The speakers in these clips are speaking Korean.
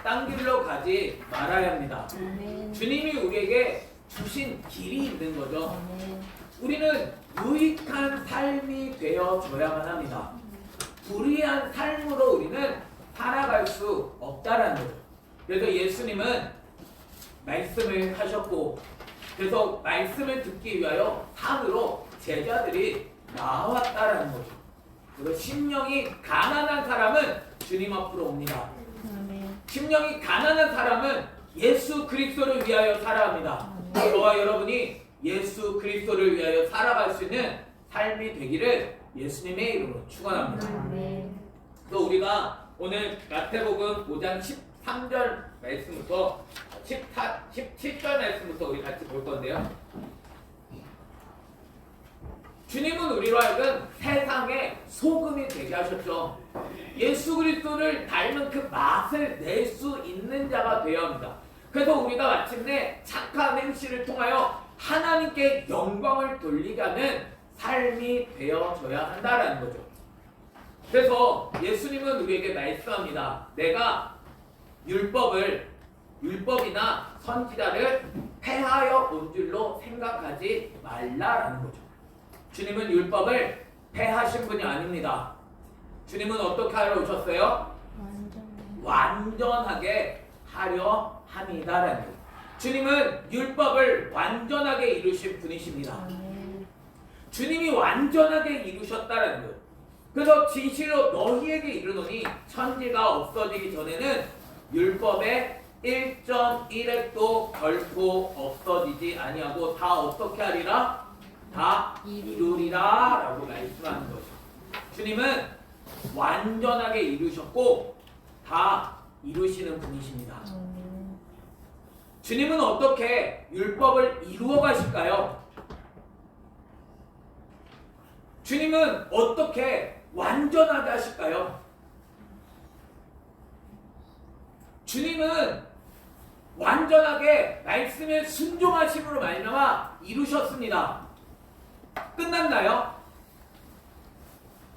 딴 길로 가지 말아야 합니다. 아멘. 주님이 우리에게 주신 길이 있는 거죠. 아멘. 우리는 유익한 삶이 되어줘야만 합니다. 불의한 삶으로 우리는 살아갈 수 없다라는 거죠. 그래서 예수님은 말씀을 하셨고, 그래서 말씀을 듣기 위하여 산으로 제자들이 나왔다라는 거죠. 그래서 심령이 가난한 사람은 주님 앞으로 옵니다. 아멘. 심령이 가난한 사람은 예수 그리스도를 위하여 살아갑니다. 저와 여러분이 예수 그리스도를 위하여 살아갈 수 있는 삶이 되기를 예수님의 이름으로 축원합니다. 아멘. 또 우리가 오늘 마태복음 5장 13절 말씀부터 17절 말씀부터 우리 같이 볼 건데요. 주님은 우리로 하여금 세상의 소금이 되게 하셨죠. 예수 그리스도를 닮은 그 맛을 낼 수 있는 자가 되어야 합니다. 그래서 우리가 마침내 착한 행실을 통하여 하나님께 영광을 돌리게 하는 삶이 되어져야 한다라는 거죠. 그래서 예수님은 우리에게 말씀합니다. 내가 율법이나 선지자를 폐하여 온 줄로 생각하지 말라라는 거죠. 주님은 율법을 폐하신 분이 아닙니다. 주님은 어떻게 하러 오셨어요? 완전하게 하려 함이다라는 거죠. 주님은 율법을 완전하게 이루신 분이십니다. 아멘. 주님이 완전하게 이루셨다라는 거예요. 그래서 진실로 너희에게 이르노니 천지가 없어지기 전에는 율법의 1.1획도 결코 없어지지 아니하고 다 어떻게 하리라? 다 이루리라 라고 말씀하는 거죠. 주님은 완전하게 이루셨고 다 이루시는 분이십니다. 아멘. 주님은 어떻게 율법을 이루어 가실까요? 주님은 어떻게 완전하게 하실까요? 주님은 완전하게 말씀에 순종하심으로 말미암아 이루셨습니다. 끝났나요?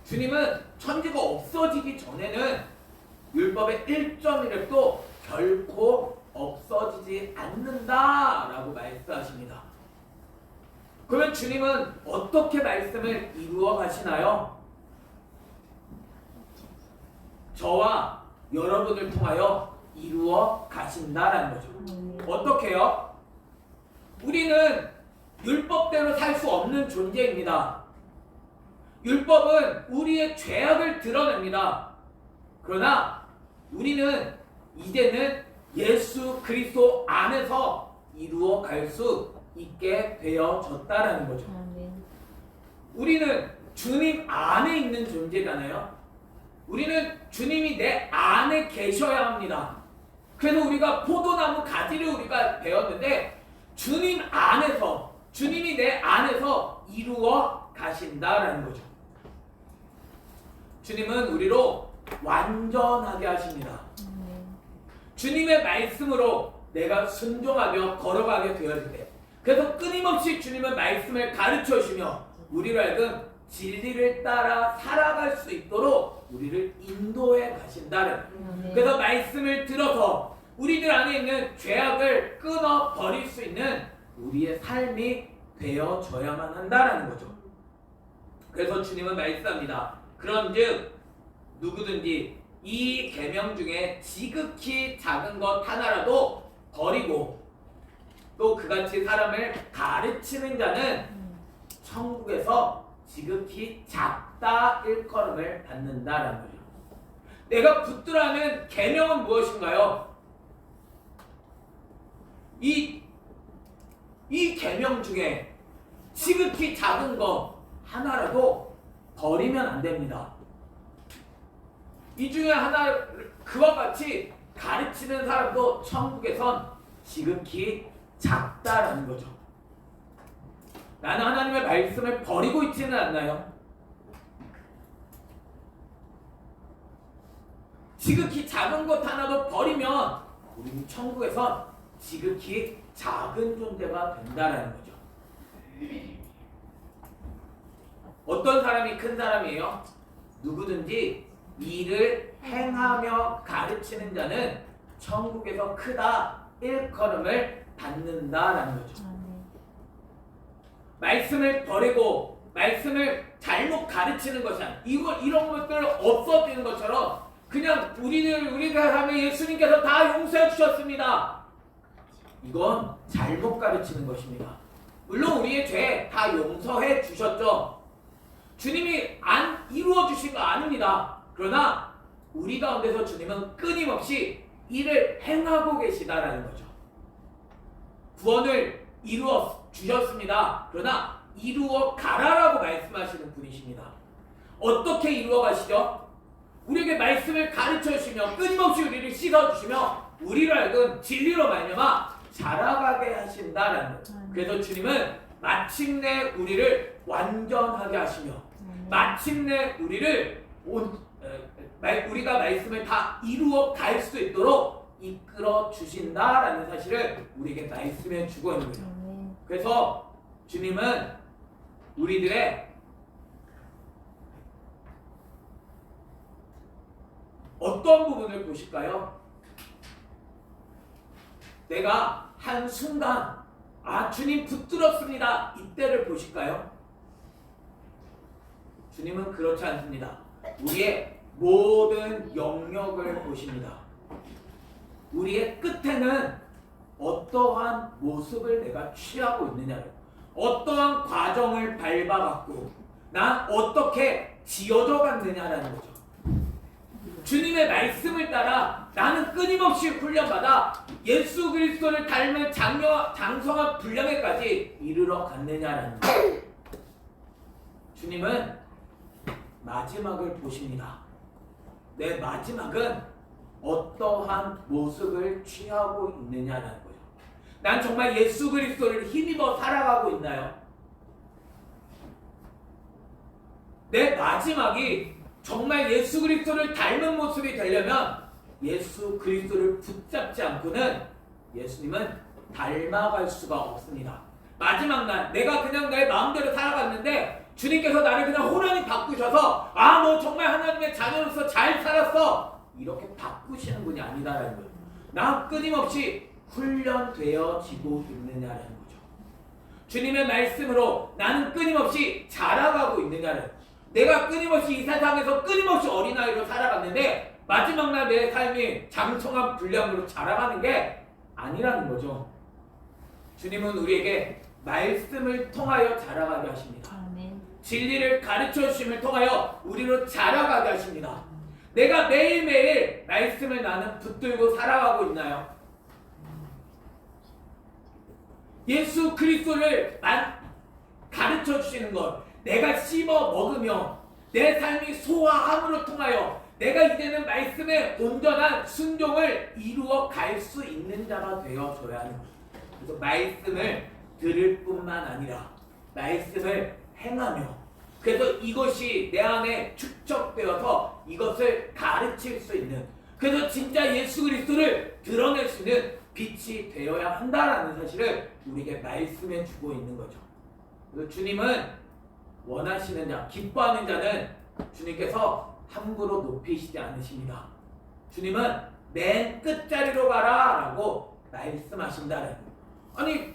주님은 천지가 없어지기 전에는 율법의 1.1획도 결코 없어지지 않는다라고 말씀하십니다. 그러면 주님은 어떻게 말씀을 이루어 가시나요? 저와 여러분을 통하여 이루어 가신다라는 거죠. 어떻게요? 우리는 율법대로 살 수 없는 존재입니다. 율법은 우리의 죄악을 드러냅니다. 그러나 우리는 이제는 예수 그리스도 안에서 이루어 갈 수 있게 되어졌다라는 거죠. 아멘. 우리는 주님 안에 있는 존재잖아요. 우리는 주님이 내 안에 계셔야 합니다. 그래서 우리가 포도나무 가지를 우리가 배웠는데 주님 안에서, 주님이 내 안에서 이루어 가신다라는 거죠. 주님은 우리로 완전하게 하십니다. 주님의 말씀으로 내가 순종하며 걸어가게 되어질 때, 그래서 끊임없이 주님은 말씀을 가르쳐 주시며 우리로 하여금 진리를 따라 살아갈 수 있도록 우리를 인도해 가신다는. 그래서 말씀을 들어서 우리들 안에 있는 죄악을 끊어 버릴 수 있는 우리의 삶이 되어져야만 한다라는 거죠. 그래서 주님은 말씀합니다. 그런즉 누구든지 이 계명 중에 지극히 작은 것 하나라도 버리고 또 그같이 사람을 가르치는 자는 천국에서 지극히 작다 일컬음을 받는다라는 거죠. 내가 붙들어하는 계명은 무엇인가요? 이 계명 중에 지극히 작은 거 하나라도 버리면 안 됩니다. 이 중에 하나, 그와 같이 가르치는 사람도 천국에선 지극히 작다라는 거죠. 나는 하나님의 말씀을 버리고 있지는 않나요? 지극히 작은 것 하나도 버리면 우리는 천국에선 지극히 작은 존재가 된다는 거죠. 어떤 사람이 큰 사람이에요? 누구든지 이를 행하며 가르치는 자는 천국에서 크다 일컬음을 받는다라는 거죠. 말씀을 버리고 말씀을 잘못 가르치는 것이 아니라 이런 것들 없어지는 것처럼 그냥 우리가 하면 예수님께서 다 용서해 주셨습니다. 이건 잘못 가르치는 것입니다. 물론 우리의 죄 다 용서해 주셨죠. 주님이 안 이루어 주신 거 아닙니다. 그러나 우리 가운데서 주님은 끊임없이 일을 행하고 계시다라는 거죠. 구원을 이루어 주셨습니다. 그러나 이루어 가라라고 말씀하시는 분이십니다. 어떻게 이루어 가시죠? 우리에게 말씀을 가르쳐 주시며 끊임없이 우리를 씻어 주시며 우리를 하여금 진리로 말미암아 자라가게 하신다라는 거죠. 그래서 주님은 마침내 우리를 완전하게 하시며 마침내 우리를 우리가 말씀을 다 이루어 갈 수 있도록 이끌어 주신다라는 사실을 우리에게 말씀해 주고 있는 거죠. 그래서 주님은 우리들의 어떤 부분을 보실까요? 내가 한순간 주님 붙들었습니다. 이때를 보실까요? 주님은 그렇지 않습니다. 우리의 모든 영역을 보십니다. 우리의 끝에는 어떠한 모습을 내가 취하고 있느냐를, 어떠한 과정을 밟아갔고 난 어떻게 지어져 갔느냐라는 거죠. 주님의 말씀을 따라 나는 끊임없이 훈련받아 예수 그리스도를 닮은 장성한 분량에까지 이르러 갔느냐라는 거죠. 주님은 마지막을 보십니다. 내 마지막은 어떠한 모습을 취하고 있느냐라는 거죠. 난 정말 예수 그리스도를 힘입어 살아가고 있나요? 내 마지막이 정말 예수 그리스도를 닮은 모습이 되려면 예수 그리스도를 붙잡지 않고는 예수님은 닮아갈 수가 없습니다. 마지막 날 내가 그냥 내 마음대로 살아갔는데 주님께서 나를 그냥 호련히 바꾸셔서 너 정말 하나님의 자녀로서 잘 살았어 이렇게 바꾸시는 분이 아니다라는 거예요. 나 끊임없이 훈련되어지고 있느냐라는 거죠. 주님의 말씀으로 나는 끊임없이 자라가고 있느냐를, 내가 끊임없이 이 세상에서 끊임없이 어린아이로 살아갔는데 마지막 날 내 삶이 장성한 분량으로 자라가는 게 아니라는 거죠. 주님은 우리에게 말씀을 통하여 자라가게 하십니다. 진리를 가르쳐 주심을 통하여 우리로 자라가게 하십니다. 내가 매일매일 말씀을 나는 붙들고 살아가고 있나요? 예수 그리스도를 가르쳐 주시는 것, 내가 씹어 먹으며 내 삶이 소화함으로 통하여 내가 이제는 말씀에 온전한 순종을 이루어 갈 수 있는 자가 되어줘야 하는 거예요. 그래서 말씀을 들을 뿐만 아니라 말씀을 행하며, 그래서 이것이 내 안에 축적되어서 이것을 가르칠 수 있는, 그래서 진짜 예수 그리스도를 드러낼 수 있는 빛이 되어야 한다라는 사실을 우리에게 말씀해 주고 있는 거죠. 그래서 주님은 원하시는 자, 기뻐하는 자는 주님께서 함부로 높이시지 않으십니다. 주님은 맨 끝자리로 가라 라고 말씀하신다는 거예요. 아니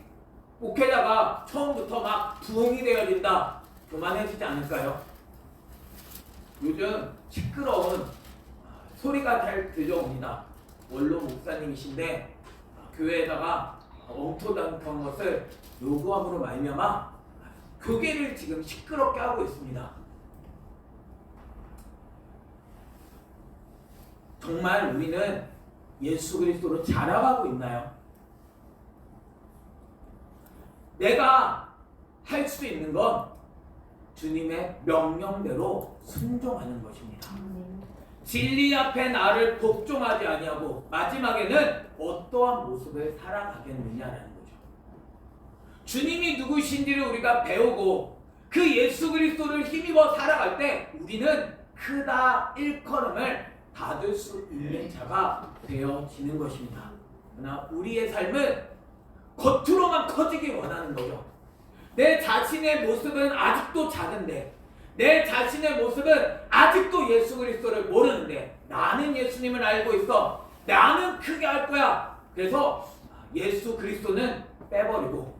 목회자가 처음부터 막 부흥이 되어진다 그만해지지 않을까요? 요즘 시끄러운 소리가 잘 들려옵니다. 원로 목사님이신데 교회에다가 엉터당한 것을 요구함으로 말미암아 교계를 지금 시끄럽게 하고 있습니다. 정말 우리는 예수 그리스도로 자라가고 있나요? 내가 할 수 있는 건 주님의 명령대로 순종하는 것입니다. 진리 앞에 나를 복종하지 아니하고 마지막에는 어떠한 모습을 살아가겠느냐라는 거죠. 주님이 누구신지를 우리가 배우고 그 예수 그리스도를 힘입어 살아갈 때 우리는 크다 일컬음을 받을 수 있는 자가 되어지는 것입니다. 그러나 우리의 삶은 겉으로만 커지기 원하는 거죠. 내 자신의 모습은 아직도 작은데, 내 자신의 모습은 아직도 예수 그리스도를 모르는데, 나는 예수님을 알고 있어. 나는 크게 할 거야. 그래서 예수 그리스도는 빼버리고,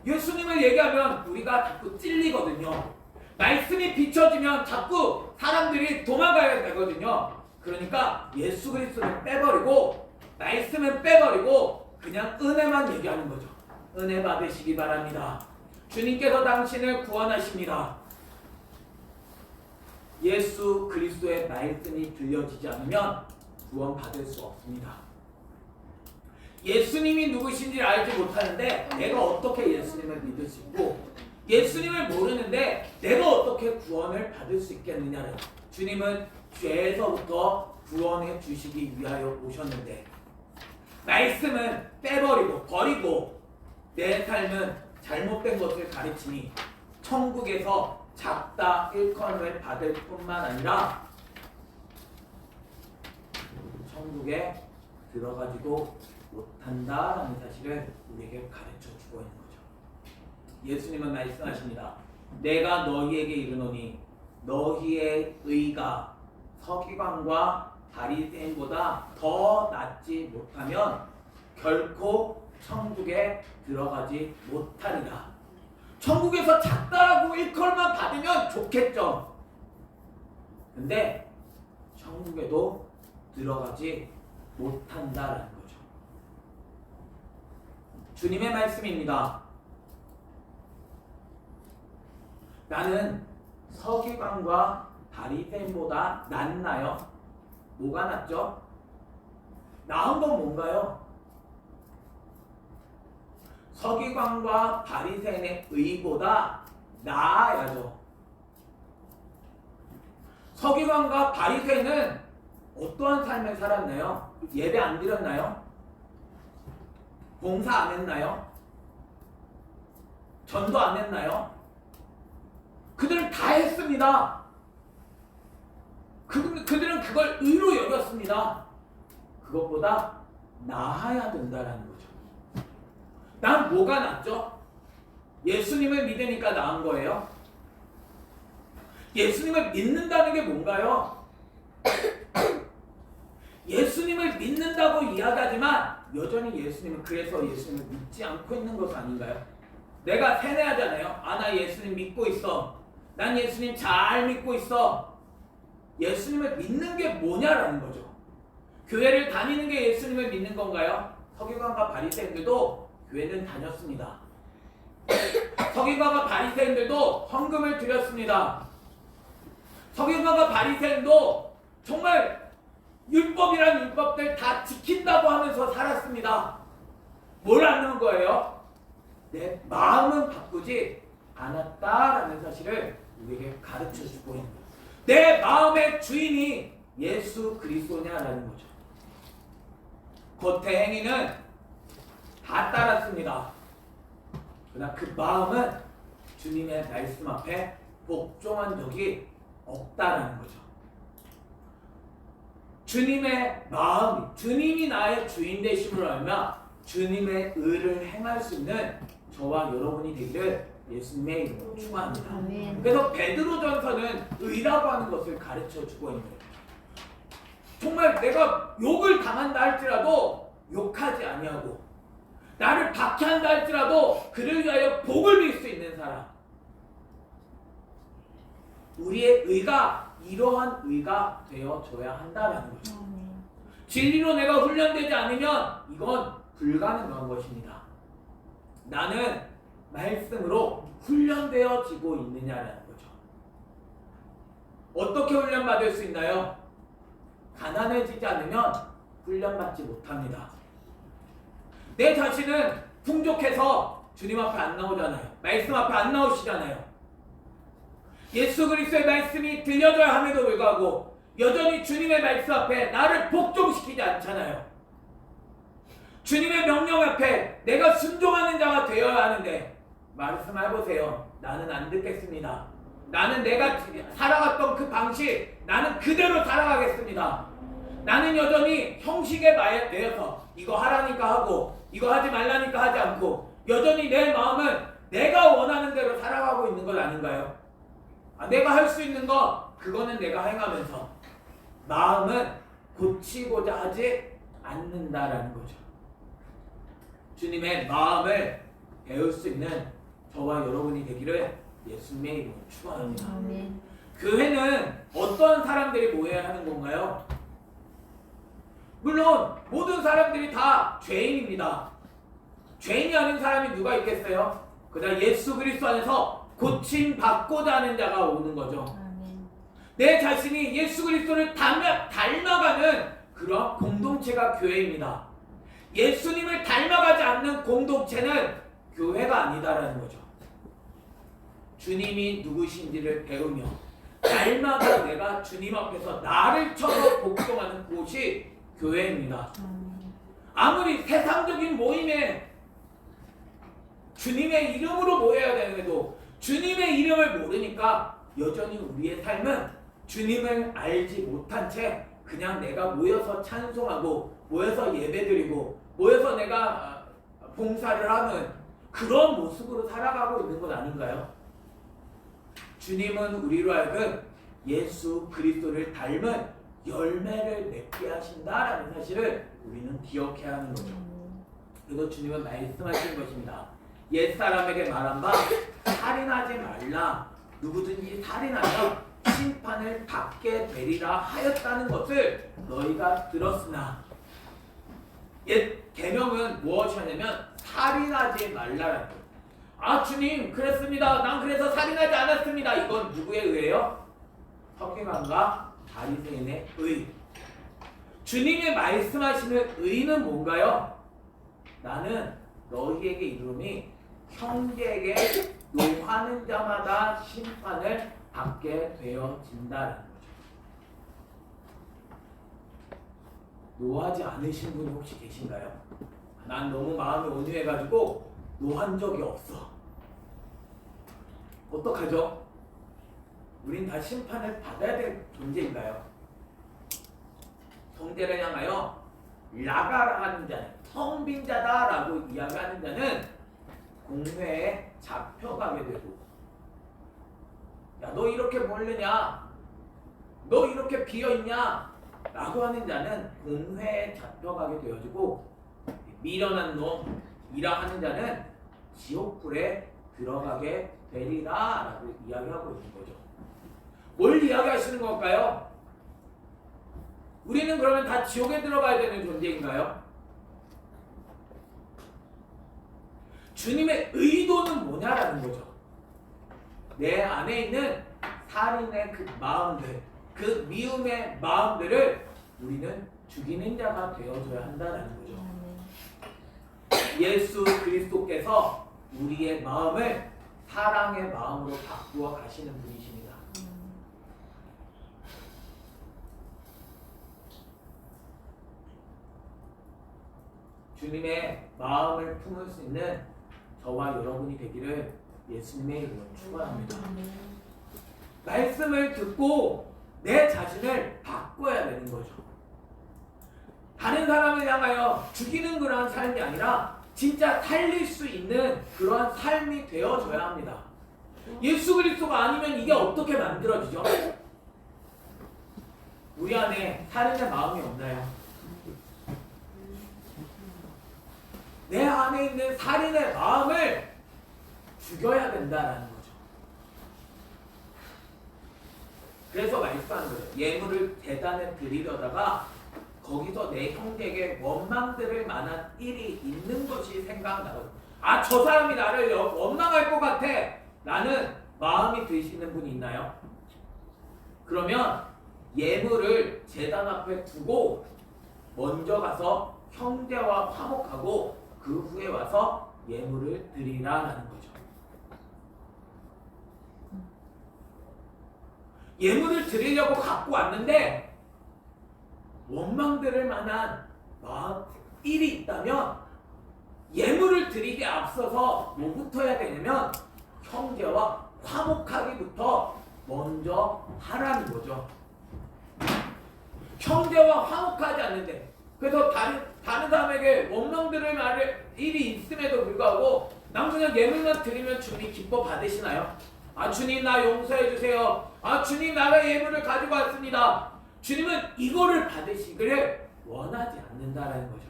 예수님을 얘기하면 우리가 자꾸 찔리거든요. 말씀이 비춰지면 자꾸 사람들이 도망가야 되거든요. 그러니까 예수 그리스도는 빼버리고, 말씀은 빼버리고 그냥 은혜만 얘기하는 거죠. 은혜 받으시기 바랍니다. 주님께서 당신을 구원하십니다. 예수 그리스도의 말씀이 들려지지 않으면 구원 받을 수 없습니다. 예수님이 누구신지 알지 못하는데 내가 어떻게 예수님을 믿을 수 있고, 예수님을 모르는데 내가 어떻게 구원을 받을 수 있겠느냐는, 주님은 죄에서부터 구원해 주시기 위하여 오셨는데 말씀은 빼버리고 버리고 내 삶은 잘못된 것을 가르치니 천국에서 작다 일컬음을 받을 뿐만 아니라 천국에 들어가지도 못한다라는 사실을 우리에게 가르쳐 주고 있는 거죠. 예수님은 말씀하십니다. 내가 너희에게 이르노니 너희의 의가 서기관과 바리새인보다 더 낫지 못하면 결코 천국에 들어가지 못하리라. 천국에서 작다라고 일컬만 받으면 좋겠죠. 근데 천국에도 들어가지 못한다라는 거죠. 주님의 말씀입니다. 나는 서기관과 바리새인보다 낫나요? 뭐가 낫죠? 나은 건 뭔가요? 서기관과 바리새인의 의보다 나아야죠. 서기관과 바리새인은 어떠한 삶을 살았나요? 예배 안 드렸나요? 봉사 안 했나요? 전도 안 했나요? 그들은 다 했습니다. 그들은 그걸 의로 여겼습니다. 그것보다 나아야 된다라는 거죠. 난 뭐가 낫죠? 예수님을 믿으니까 나은 거예요? 예수님을 믿는다는 게 뭔가요? 예수님을 믿는다고 이야기하지만 여전히 그래서 예수님을 믿지 않고 있는 것 아닌가요? 내가 세뇌하잖아요. 나 예수님 믿고 있어. 난 예수님 잘 믿고 있어. 예수님을 믿는 게 뭐냐라는 거죠. 교회를 다니는 게 예수님을 믿는 건가요? 서기관과 바리새인들도 교회는 다녔습니다. 서기관과 바리새인들도 헌금을 드렸습니다. 서기관과 바리새인도 정말 율법이란 율법들 다 지킨다고 하면서 살았습니다. 뭘 하는 거예요? 내 마음은 바꾸지 않았다라는 사실을 우리에게 가르쳐주고 있는 거예요. 내 마음의 주인이 예수 그리스도냐라는 거죠. 겉의 행위는 다 따랐습니다. 그러나 그 마음은 주님의 말씀 앞에 복종한 적이 없다라는 거죠. 주님의 마음, 주님이 나의 주인 되심으로 알면 주님의 의를 행할 수 있는 저와 여러분이 되기를 예수님의 이름으로 축원합니다. 그래서 베드로전서는 의라고 하는 것을 가르쳐주고 있는 거예요. 정말 내가 욕을 당한다 할지라도 욕하지 아니하고, 나를 박해한다 할지라도 그를 위하여 복을 빌 수 있는 사람. 우리의 의가 이러한 의가 되어줘야 한다는 거죠. 진리로 내가 훈련되지 않으면 이건 불가능한 것입니다. 나는 말씀으로 훈련되어지고 있느냐라는 거죠. 어떻게 훈련받을 수 있나요? 가난해지지 않으면 훈련받지 못합니다. 내 자신은 풍족해서 주님 앞에 안 나오잖아요. 말씀 앞에 안 나오시잖아요. 예수 그리스도의 말씀이 들려져야 함에도 불구하고 여전히 주님의 말씀 앞에 나를 복종시키지 않잖아요. 주님의 명령 앞에 내가 순종하는 자가 되어야 하는데 말씀해보세요. 나는 안 듣겠습니다. 나는 내가 살아갔던 그 방식, 나는 그대로 살아가겠습니다. 나는 여전히 형식에 매여서 이거 하라니까 하고 이거 하지 말라니까 하지 않고 여전히 내 마음은 내가 원하는 대로 살아가고 있는 것 아닌가요? 내가 할 수 있는 거 그거는 내가 행하면서 마음은 고치고자 하지 않는다라는 거죠. 주님의 마음을 배울 수 있는 저와 여러분이 되기를 예수님의 이름으로 축원합니다. 교회는 어떤 사람들이 모여야 하는 건가요? 물론 모든 사람들이 다 죄인입니다. 죄인이 아닌 사람이 누가 있겠어요? 그러나 예수 그리스도 안에서 고침 받고자 하는 자가 오는 거죠. 내 자신이 예수 그리스도를 닮아가는 그런 공동체가 교회입니다. 예수님을 닮아가지 않는 공동체는 교회가 아니다라는 거죠. 주님이 누구신지를 배우며 날마다 내가 주님 앞에서 나를 쳐서 복종하는 곳이 교회입니다. 아무리 세상적인 모임에 주님의 이름으로 모여야 되는데도 주님의 이름을 모르니까 여전히 우리의 삶은 주님을 알지 못한 채 그냥 내가 모여서 찬송하고 모여서 예배드리고 모여서 내가 봉사를 하는 그런 모습으로 살아가고 있는 것 아닌가요? 주님은 우리로 하여금 예수 그리스도를 닮은 열매를 맺게 하신다라는 사실을 우리는 기억해야 하는 거죠. 그래서 주님은 말씀하신 것입니다. 옛사람에게 말한 바 살인하지 말라. 누구든지 살인하면 심판을 받게 되리라 하였다는 것을 너희가 들었으나 옛 계명은 무엇이냐면 살인하지 말라라는 거예요. 아 주님 그랬습니다. 난 그래서 살인하지 않았습니다. 이건 누구에 의해요? 서기관과 바리새인의 의. 주님이 말씀하시는 의는 뭔가요? 나는 너희에게 이르노니 형제에게 노하는 자마다 심판을 받게 되어진다는 거죠. 노하지 않으신 분이 혹시 계신가요? 난 너무 마음이 온유해가지고 노한 적이 없어. 어떡하죠? 우린 다 심판을 받아야 될 존재인가요? 형제를 향하여 라가라 하는 자는 텅 빈 자다라고 이야기하는 자는 공회에 잡혀가게 되고, 야 너 이렇게 모르냐? 너 이렇게 비어있냐? 라고 하는 자는 공회에 잡혀가게 되어지고, 미련한 놈이라 하는 자는 지옥불에 들어가게 되리라 라고 이야기하고 있는 거죠. 뭘 이야기하시는 걸까요? 우리는 그러면 다 지옥에 들어가야 되는 존재인가요? 주님의 의도는 뭐냐라는 거죠. 내 안에 있는 살인의 그 마음들, 그 미움의 마음들을 우리는 죽이는 자가 되어줘야 한다는 거죠. 예수 그리스도께서 우리의 마음을 사랑의 마음으로 바꾸어 가시는 분이십니다. 주님의 마음을 품을 수 있는 저와 여러분이 되기를 예수님의 이름으로 축원합니다. 말씀을 듣고 내 자신을 바꿔야 되는 거죠. 다른 사람을 향하여 죽이는 그러한 삶이 아니라 진짜 살릴 수 있는 그러한 삶이 되어져야 합니다. 예수 그리스도가 아니면 이게 어떻게 만들어지죠? 우리 안에 살인의 마음이 없나요? 내 안에 있는 살인의 마음을 죽여야 된다는 거죠. 그래서 말씀하는 거예요. 예물을 제단에 드리려다가 거기서 내 형제에게 원망 들을 만한 일이 있는 것이 생각나고, 아, 저 사람이 나를 원망할 것 같아 라는 마음이 드시는 분이 있나요? 그러면 예물을 제단 앞에 두고 먼저 가서 형제와 화목하고 그 후에 와서 예물을 드리라라는 거죠. 예물을 드리려고 갖고 왔는데 원망 들을 만한 일이 있다면 예물을 드리기에 앞서서 뭐부터 해야 되냐면 형제와 화목하기부터 먼저 하라는 거죠. 형제와 화목하지 않는데, 그래서 다른 사람에게 원망 들을 일이 있음에도 불구하고 난 그냥 예물만 드리면 주님 기뻐 받으시나요? 아 주님 나 용서해 주세요. 아 주님 나가 예물을 가지고 왔습니다. 주님은 이거를 받으시기를 원하지 않는다라는 거죠.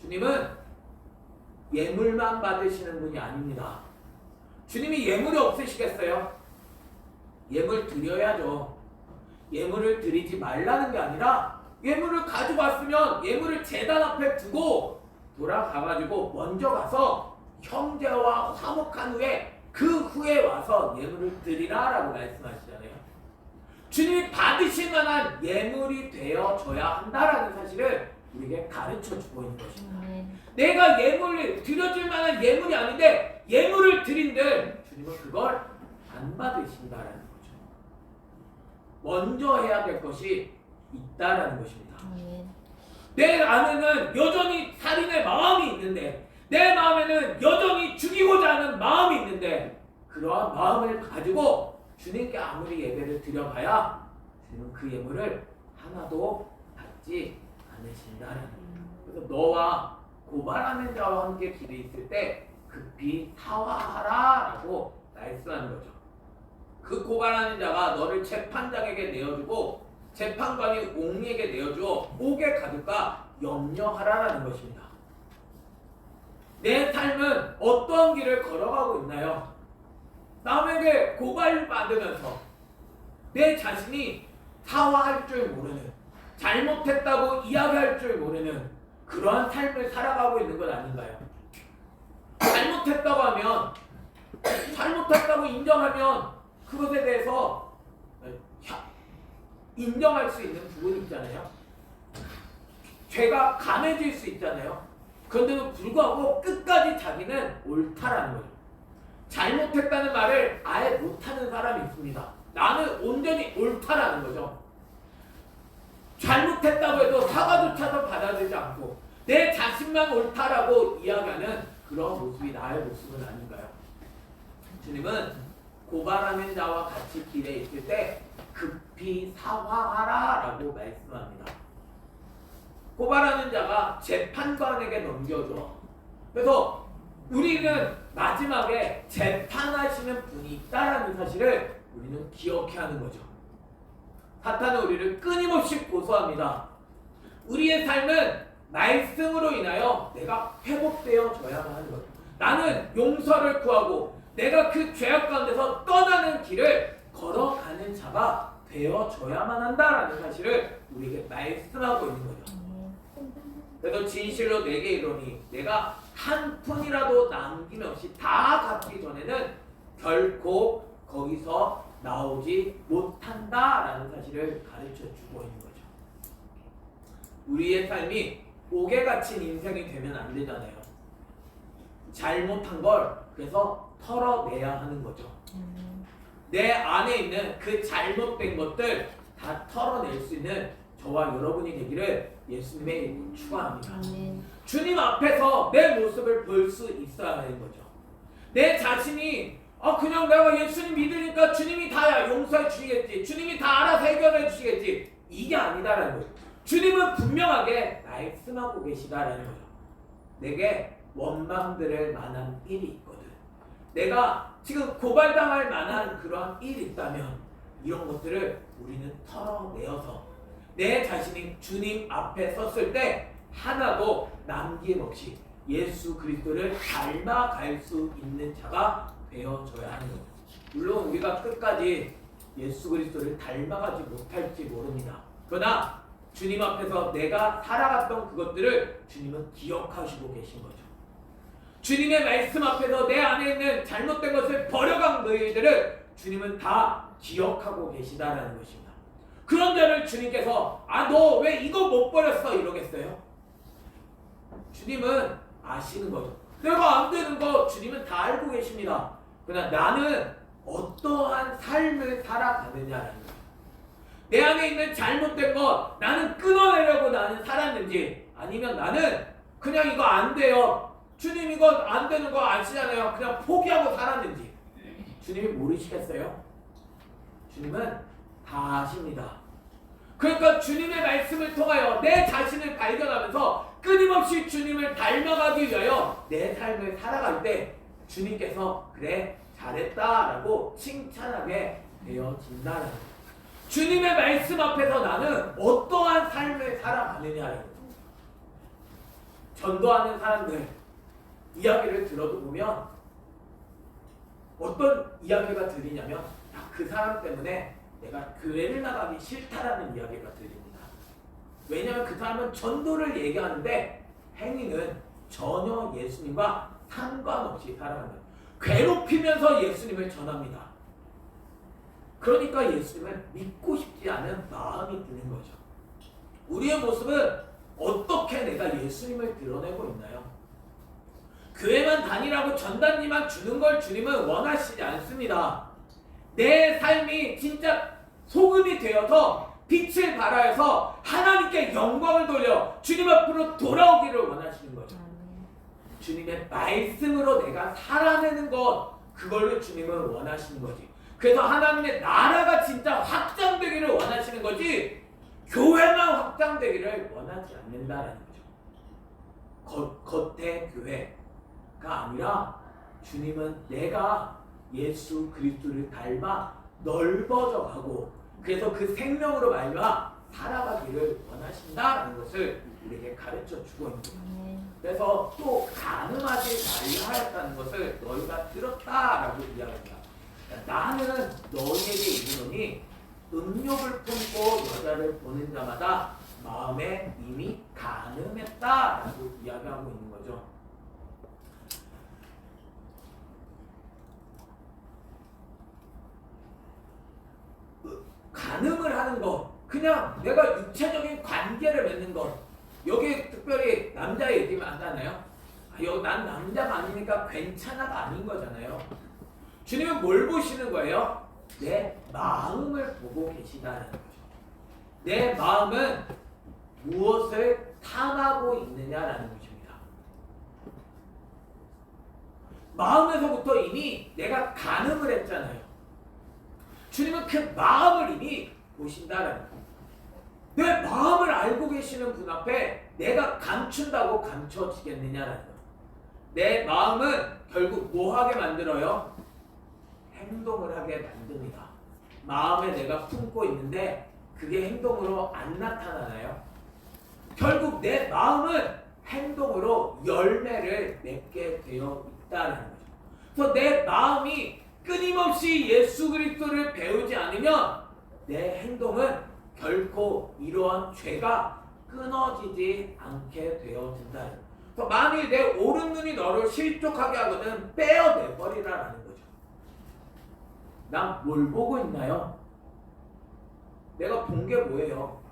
주님은 예물만 받으시는 분이 아닙니다. 주님이 예물이 없으시겠어요? 예물 드려야죠. 예물을 드리지 말라는 게 아니라 예물을 가지고 왔으면 예물을 제단 앞에 두고 돌아가가지고 먼저 가서 형제와 화목한 후에 그 후에 와서 예물을 드리라라고 말씀하시잖아요. 주님이 받으실 만한 예물이 되어져야 한다라는 사실을 우리에게 가르쳐 주고 있는 것입니다. 내가 예물을 드려줄 만한 예물이 아닌데 예물을 드린들 주님은 그걸 안 받으신다라는 거죠. 먼저 해야 될 것이 있다라는 것입니다. 내 안에는 여전히 살인의 마음이 있는데, 내 마음에는 여전히 죽이고자 하는 마음이 있는데, 그러한 마음을 가지고 주님께 아무리 예배를 드려봐야 주님은 그 예물을 하나도 받지 않으신다라는 거예요. 그래서 너와 고발하는 자와 함께 길에 있을 때 급히 사화하라라고 말씀하는 거죠. 그 고발하는 자가 너를 재판장에게 내어주고 재판관이 옥리에게 내어주어 옥에 가둘까 염려하라라는 것입니다. 내 삶은 어떤 길을 걸어가고 있나요? 남에게 고발받으면서 내 자신이 사과할 줄 모르는, 잘못했다고 이야기할 줄 모르는 그러한 삶을 살아가고 있는 건 아닌가요? 잘못했다고 하면, 잘못했다고 인정하면 그것에 대해서 인정할 수 있는 부분이 있잖아요. 죄가 감해질 수 있잖아요. 그런데도 불구하고 끝까지 자기는 옳다라는 거죠. 잘못했다는 말을 아예 못하는 사람이 있습니다. 나는 온전히 옳다라는 거죠. 잘못했다고 해도 사과조차도 받아들이지 않고 내 자신만 옳다라고 이야기하는 그런 모습이 나의 모습은 아닌가요? 주님은 고발하는 자와 같이 길에 있을 때 급히 사과하라 라고 말씀합니다. 고발하는 자가 재판관에게 넘겨줘. 그래서 우리는 마지막에 재판하시는 분이 있다라는 사실을 우리는 기억해야 하는 거죠. 사탄은 우리를 끊임없이 고소합니다. 우리의 삶은 말씀으로 인하여 내가 회복되어져야만 하는 거죠. 나는 용서를 구하고 내가 그 죄악 가운데서 떠나는 길을 걸어가는 자가 되어져야만 한다라는 사실을 우리에게 말씀하고 있는 거죠. 그래서 진실로 내게 이르노니 내가 한 푼이라도 남김없이 다 갚기 전에는 결코 거기서 나오지 못한다라는 사실을 가르쳐 주고 있는 거죠. 우리의 삶이 옥에 갇힌 인생이 되면 안 되잖아요. 잘못한 걸 그래서 털어내야 하는 거죠. 내 안에 있는 그 잘못된 것들 다 털어낼 수 있는 저와 여러분이 되기를 예수님의 이름으로 축원합니다. 주님 앞에서 내 모습을 볼 수 있어야 하는 거죠. 내 자신이 그냥 내가 예수님 믿으니까 주님이 다 용서해 주시겠지, 주님이 다 알아서 해결해 주시겠지, 이게 아니다라는 거죠. 주님은 분명하게 말씀하고 계시다라는 거죠. 내게 원망들을 만한 일이 있거든. 내가 지금 고발당할 만한 그러한 일이 있다면 이런 것들을 우리는 털어내어서 내 자신이 주님 앞에 섰을 때 하나도 남김없이 예수 그리스도를 닮아갈 수 있는 자가 되어져야 하는 거죠. 물론 우리가 끝까지 예수 그리스도를 닮아가지 못할지 모릅니다. 그러나 주님 앞에서 내가 살아갔던 그것들을 주님은 기억하시고 계신 거죠. 주님의 말씀 앞에서 내 안에 있는 잘못된 것을 버려간 너희들을 주님은 다 기억하고 계시다라는 것입니다. 그런 자를 주님께서 너 왜 이거 못 버렸어 이러겠어요? 주님은 아시는 거죠. 내가 안 되는 거 주님은 다 알고 계십니다. 그러나 나는 어떠한 삶을 살아가느냐라는 거예요. 내 안에 있는 잘못된 것 나는 끊어내려고 나는 살았는지, 아니면 나는 그냥 이거 안 돼요, 주님 이거 안 되는 거 아시잖아요, 그냥 포기하고 살았는지 주님이 모르시겠어요? 주님은 다 아십니다. 그러니까 주님의 말씀을 통하여 내 자신을 발견하면서 끊임없이 주님을 닮아가기 위하여 내 삶을 살아갈 때 주님께서 그래 잘했다라고 칭찬하게 되어진다는 거예요. 주님의 말씀 앞에서 나는 어떠한 삶을 살아가느냐예요. 전도하는 사람들 이야기를 들어도 보면 어떤 이야기가 들리냐면 그 사람 때문에 내가 교회를 나가기 싫다라는 이야기가 들립니다. 왜냐하면 그 사람은 전도를 얘기하는데 행위는 전혀 예수님과 상관없이 살아가는 거예요. 괴롭히면서 예수님을 전합니다. 그러니까 예수님을 믿고 싶지 않은 마음이 드는 거죠. 우리의 모습은 어떻게 내가 예수님을 드러내고 있나요? 교회만 다니라고 전단지만 주는 걸 주님은 원하시지 않습니다. 내 삶이 진짜 소금이 되어서 빛을 발하여서 하나님께 영광을 돌려 주님 앞으로 돌아오기를 원하시는 거죠. 주님의 말씀으로 내가 살아내는 것, 그걸로 주님은 원하시는 거지. 그래서 하나님의 나라가 진짜 확장되기를 원하시는 거지, 교회만 확장되기를 원하지 않는다라는 거죠. 겉의 교회가 아니라 주님은 내가 예수 그리스도를 닮아 넓어져 가고, 그래서 그 생명으로 말미암아 살아가기를 원하신다라는 것을 우리에게 가르쳐 주고 있는 거예요. 그래서 또 가늠하지 말라 하였다는 것을 너희가 들었다라고 이야기합니다. 나는 너희에게 이르노니 음욕을 품고 여자를 보는 자마다 마음에 이미 가늠했다라고 이야기하고 있는 거죠. 가늠을 하는 것, 그냥 내가 육체적인 관계를 맺는 것, 여기 특별히 남자 얘기만 하잖아요. 난 남자가 아니니까 괜찮아가 아닌 거잖아요. 주님은 뭘 보시는 거예요? 내 마음을 보고 계시다는 거죠. 내 마음은 무엇을 탐하고 있느냐라는 것입니다. 마음에서부터 이미 내가 가늠을 했잖아요. 주님은 그 마음을 이미 보신다라는 거예요. 내 마음을 알고 계시는 분 앞에 내가 감춘다고 감춰지겠느냐라는 거예요. 내 마음은 결국 뭐 하게 만들어요? 행동을 하게 만듭니다. 마음에 내가 품고 있는데 그게 행동으로 안 나타나나요? 결국 내 마음은 행동으로 열매를 맺게 되어 있다는 거죠. 그래서 내 마음이 끊임없이 예수 그리스도를 배우지 않으면 내 행동은 결코 이러한 죄가 끊어지지 않게 되어진다. 그래서 만일 내 오른 눈이 너를 실족하게 하거든 빼어내버리라라는 거죠. 난 뭘 보고 있나요? 내가 본 게 뭐예요?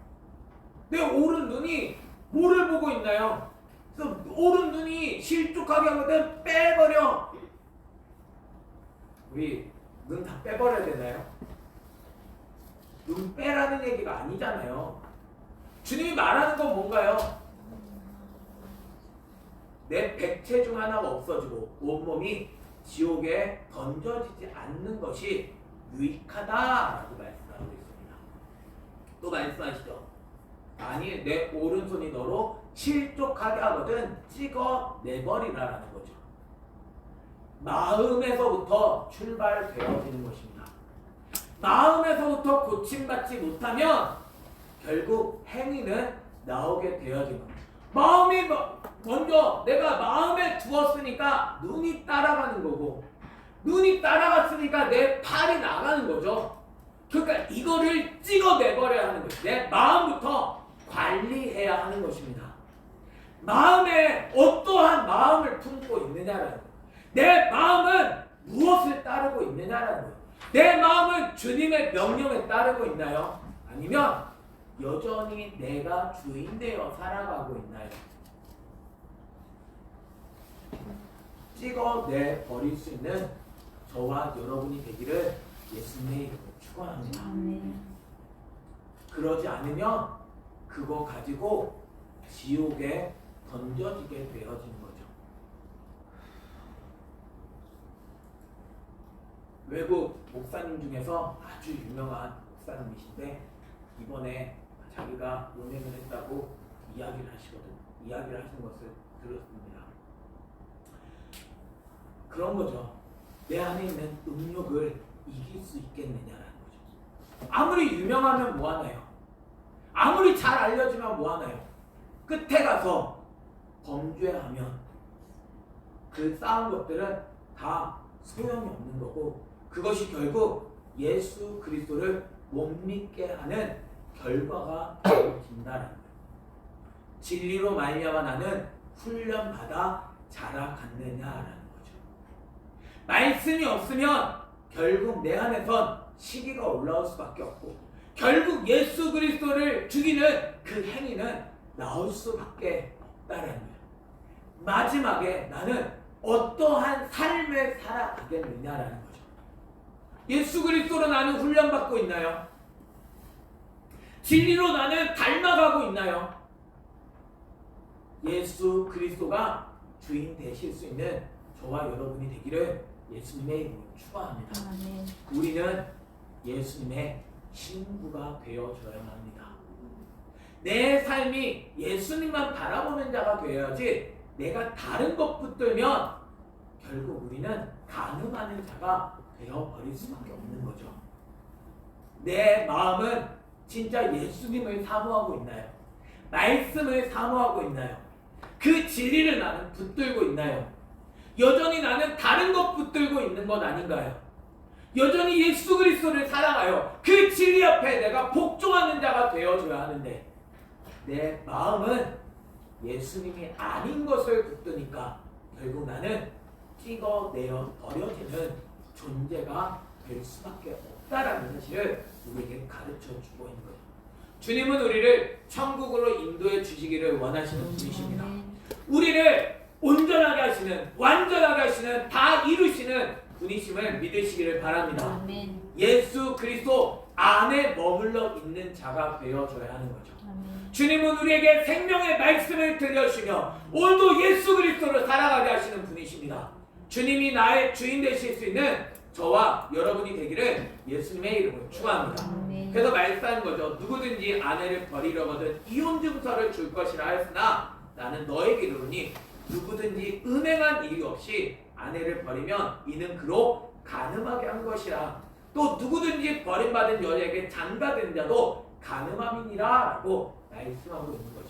내 오른 눈이 뭐를 보고 있나요? 그래서 오른 눈이 실족하게 하거든 빼버려. 우리 눈 다 빼버려야 되나요? 눈 빼라는 얘기가 아니잖아요. 주님이 말하는 건 뭔가요? 내 백체 중 하나가 없어지고 온몸이 지옥에 던져지지 않는 것이 유익하다라고 말씀하고 있습니다. 또 말씀하시죠. 아니 내 오른손이 너로 실족하게 하거든 찍어내버리라라는 거죠. 마음에서부터 출발되어지는 것입니다. 마음에서부터 고침받지 못하면 결국 행위는 나오게 되어지는 거예요. 마음이 먼저 내가 마음에 두었으니까 눈이 따라가는 거고, 눈이 따라갔으니까 내 팔이 나가는 거죠. 그러니까 이거를 찍어내버려야 하는 거예요. 내 마음부터 관리해야 하는 것입니다. 마음에 어떠한 마음을 품고 있느냐라는 거예요. 내 마음은 무엇을 따르고 있느냐라는 거예요. 내 마음은 주님의 명령에 따르고 있나요? 아니면 여전히 내가 주인 되어 살아가고 있나요? 찍어내 버릴 수 있는 저와 여러분이 되기를 예수님의 이름으로 축원합니다. 그러지 않으면 그거 가지고 지옥에 던져지게 되어지는 거죠. 외국 목사님 중에서 아주 유명한 목사님이신데 이번에 자기가 은행을 했다고 이야기를 하시는 것을 들었습니다. 그런 거죠. 내 안에 있는 음욕을 이길 수 있겠느냐라는 거죠. 아무리 유명하면 뭐하나요? 아무리 잘 알려지면 뭐하나요? 끝에 가서 범죄하면 그 쌓은 것들은 다 소용이 없는 거고, 그것이 결국 예수 그리스도를 못 믿게 하는 결과가 되어진다는 거예요. 진리로 말미암아 나는 훈련받아 자라갔느냐라는 거죠. 말씀이 없으면 결국 내 안에선 시기가 올라올 수밖에 없고, 결국 예수 그리스도를 죽이는 그 행위는 나올 수밖에 없다는 거예요. 마지막에 나는 어떠한 삶을 살아가겠느냐라는 거죠. 예수 그리스도로 나는 훈련받고 있나요? 진리로 나는 닮아가고 있나요? 예수 그리스도가 주인 되실 수 있는 저와 여러분이 되기를 예수님의 이름으로 축원합니다. 아멘. 우리는 예수님의 친구가 되어줘야 합니다. 내 삶이 예수님만 바라보는 자가 되어야지, 내가 다른 것 붙들면 결국 우리는 가늠하는 자가 되어버릴 수밖에 없는 거죠. 내 마음은 진짜 예수님을 사모하고 있나요? 말씀을 사모하고 있나요? 그 진리를 나는 붙들고 있나요? 여전히 나는 다른 것 붙들고 있는 것 아닌가요? 여전히 예수 그리스도를 살아가요. 그 진리 앞에 내가 복종하는 자가 되어줘야 하는데, 내 마음은 예수님이 아닌 것을 붙드니까 결국 나는 찍어내어 버려지는 존재가 될 수밖에 없다라는 사실을 우리에게 가르쳐 주고 있는 거예요. 주님은 우리를 천국으로 인도해 주시기를 원하시는 분이십니다. 우리를 온전하게 하시는, 완전하게 하시는, 다 이루시는 분이심을 믿으시기를 바랍니다. 아멘. 예수 그리스도 안에 머물러 있는 자가 되어줘야 하는 거죠. 아멘. 주님은 우리에게 생명의 말씀을 들려주시며 오늘도 예수 그리스도를 살아가게 하시는 분이십니다. 주님이 나의 주인 되실 수 있는 저와 여러분이 되기를 예수님의 이름으로 축원합니다. 아멘. 그래서 말씀하는 거죠. 누구든지 아내를 버리려거든 이혼 증서를 줄 것이라 하였으나 나는 너에게 이르노니 누구든지 음행한 이유 없이 아내를 버리면 이는 그로 간음하게 한 것이라. 또 누구든지 버림받은 여자에게 장가된 자도 간음함이니라 라고 말씀하고 있는 거죠.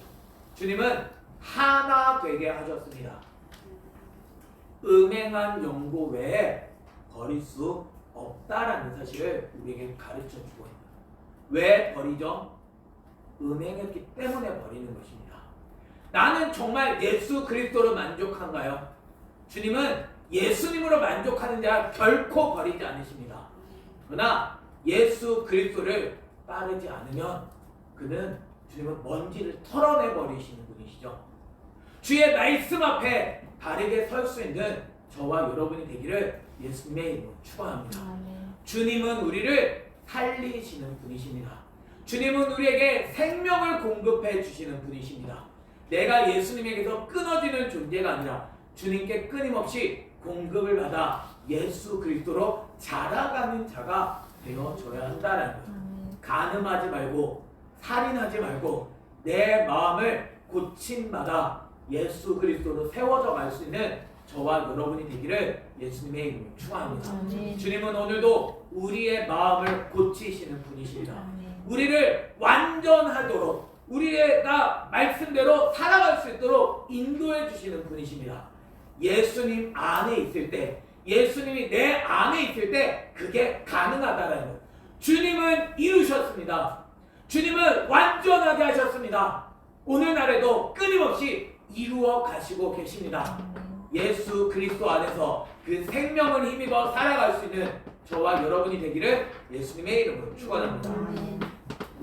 주님은 하나 되게 하셨습니다. 음행한 연고 외에 버릴 수 없다라는 사실을 우리에게 가르쳐 주고 있습니다. 왜 버리죠? 음행했기 때문에 버리는 것입니다. 나는 정말 예수 그리스도로 만족한가요? 주님은 예수님으로 만족하는 자 결코 버리지 않으십니다. 그러나 예수 그리스도를 따르지 않으면 그는 주님은 먼지를 털어내 버리시는 분이시죠. 주의 말씀 앞에 바르게 설 수 있는 저와 여러분이 되기를 예수님의 이름으로 축원합니다. 아멘. 주님은 우리를 살리시는 분이십니다. 주님은 우리에게 생명을 공급해 주시는 분이십니다. 내가 예수님에게서 끊어지는 존재가 아니라 주님께 끊임없이 공급을 받아 예수 그리스도로 자라가는 자가 되어줘야 한다는 거예요. 간음하지 말고 살인하지 말고 내 마음을 고침받아 예수 그리스도로 세워져 갈 수 있는 저와 여러분이 되기를 예수님의 이름으로 축원합니다. 아멘. 주님은 오늘도 우리의 마음을 고치시는 분이십니다. 아멘. 우리를 완전하도록 우리가 말씀대로 살아갈 수 있도록 인도해 주시는 분이십니다. 예수님 안에 있을 때, 예수님이 내 안에 있을 때 그게 가능하다라는 거예요. 주님은 이루셨습니다. 주님은 완전하게 하셨습니다. 오늘날에도 끊임없이 이루어 가시고 계십니다. 예수 그리스도 안에서 그 생명을 힘입어 살아갈 수 있는 저와 여러분이 되기를 예수님의 이름으로 축원합니다. 아멘.